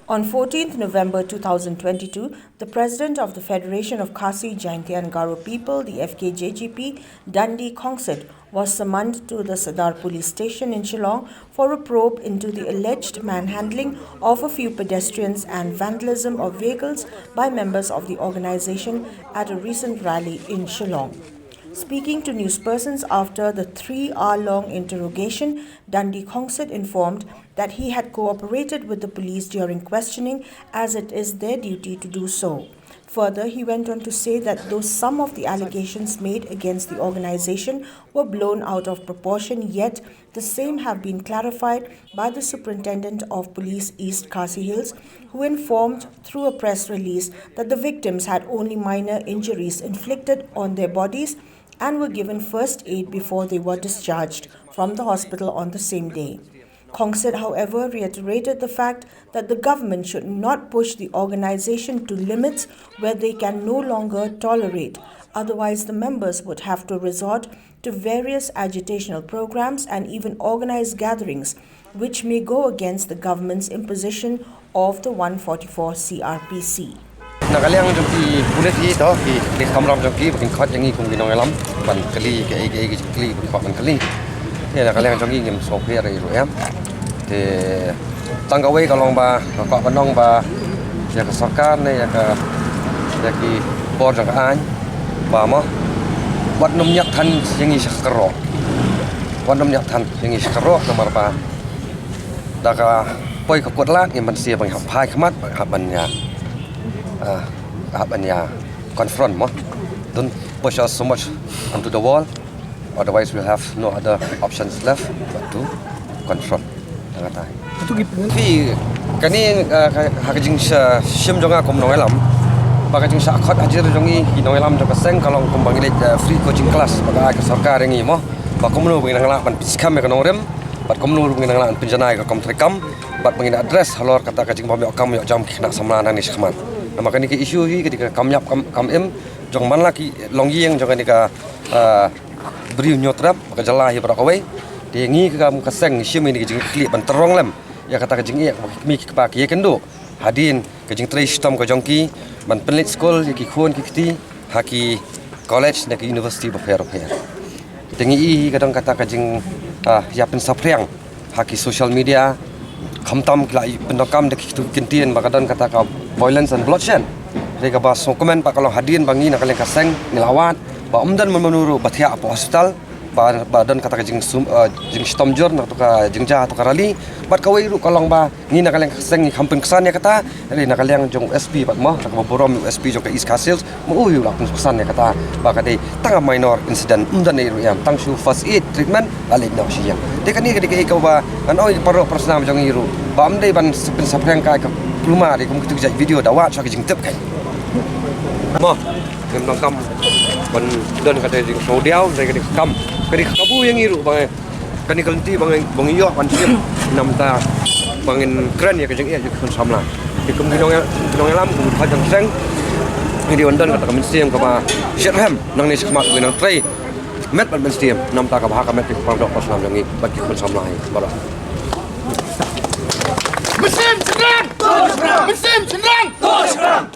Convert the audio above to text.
On 14th November 2022, the President of the Federation of Khasi, Jaintia and Garo People, the FKJGP Dundee Khongsit, was summoned to the Sadar Police Station in Shillong for a probe into the alleged manhandling of a few pedestrians and vandalism of vehicles by members of the organization at a recent rally in Shillong. Speaking to newspersons after the 3-hour-long interrogation, Dundee Khongsit informed that he had cooperated with the police during questioning as it is their duty to do so. Further, he went on to say that though some of the allegations made against the organization were blown out of proportion, yet the same have been clarified by the Superintendent of Police East Khasi Hills, who informed through a press release that the victims had only minor injuries inflicted on their bodies and were given first aid before they were discharged from the hospital on the same day. Khongsit, however, reiterated the fact that the government should not push the organization to limits where they can no longer tolerate. Otherwise, the members would have to resort to various agitational programs and even organize gatherings, which may go against the government's imposition of the 144 CRPC. Nakaliang jangki pulit ito di kamram jangki pating khat jangi kung ginong alam ban kali ke kali ban kali ya nakaliang jangki ngem sopir ro em te tanggawai kalong ba ko banong ba ya ka sarkar ne ya ki bor jang an ba mo wat nom nyak than jangi sakro wat nom nyak than jangi sakro nomor ba da ka poi ka kut lat ni man sia bang hap phai khmat hap ban ya confront more. Don't push us so much onto the wall, otherwise we'll have no other options left but to confront. Vì cái này hak jing sim jonga kom nong elam, baka jing sa khot ajir jongi ki nong elam joka seng kalong kom bangile free coaching class baka ka sarkar ngi mo, ba kom nu bangin ngala ban piskam me kanong rem, bat kom nu bangin ngala pinjanai ka kom trekam, bat bangin address halor kata ka jing bam yo kam yo jam ki na samlana ni khman. Maka ni ke isu hi ketika kamyap kam em jong man laki longyeng jong ketika beri nyotrap maka jala hi pra kawai de ngi ka kam kaseng sim ni jing kli ban terong lem ya kata ka jing ek mi ki pa ki kendo hadin ke jing trai stom ka jong ki ban penlit school ki khon ki kti haki college ne ki university ba fair tengi hi kadang kata ka jing ya pen sapreng haki social media khamtam klai pendokam de ki kintian bakadan kata ka violence and bloodshed. Mereka bahas komen pak kalau hadirin bangi nak kalian kaseng nilawat, ba umdan menurut batia apa hospital, badan kata jing stomjor nak tuka jingja tuka rali, bat kawai ru kalong ba ni nak kalian kaseng ni kampung kesan ya kata, ni nak kalian jong SP bat mah nak borom SP jong ke East Khasi mau yu lakukan kesan ya kata, ba kata tangga minor incident umdan ni ru yang tang shu first aid treatment alik nak siang. Dekat ni ketika ikau ba kan oi paro persnam jong iru, ba amdai ban sapeng kai rumah dia kamu kita video dawat so jing tep kai mo kem nang kam ban don kata jing so diau saya kata kam kadi kabu yang iru bang kani kelenti bang iyo ban siap nam ta bangin keren ya kejeng iya kon samla ikum ginong lam kum phajang seng ini don kata kam siam ka ba sirham nang ni sekhmat ginong trai met ban siam nam ta ka ba ka met ki pang dok pas nam jangi bat ki kon samla hai bara Mesin serang! Mesin serang!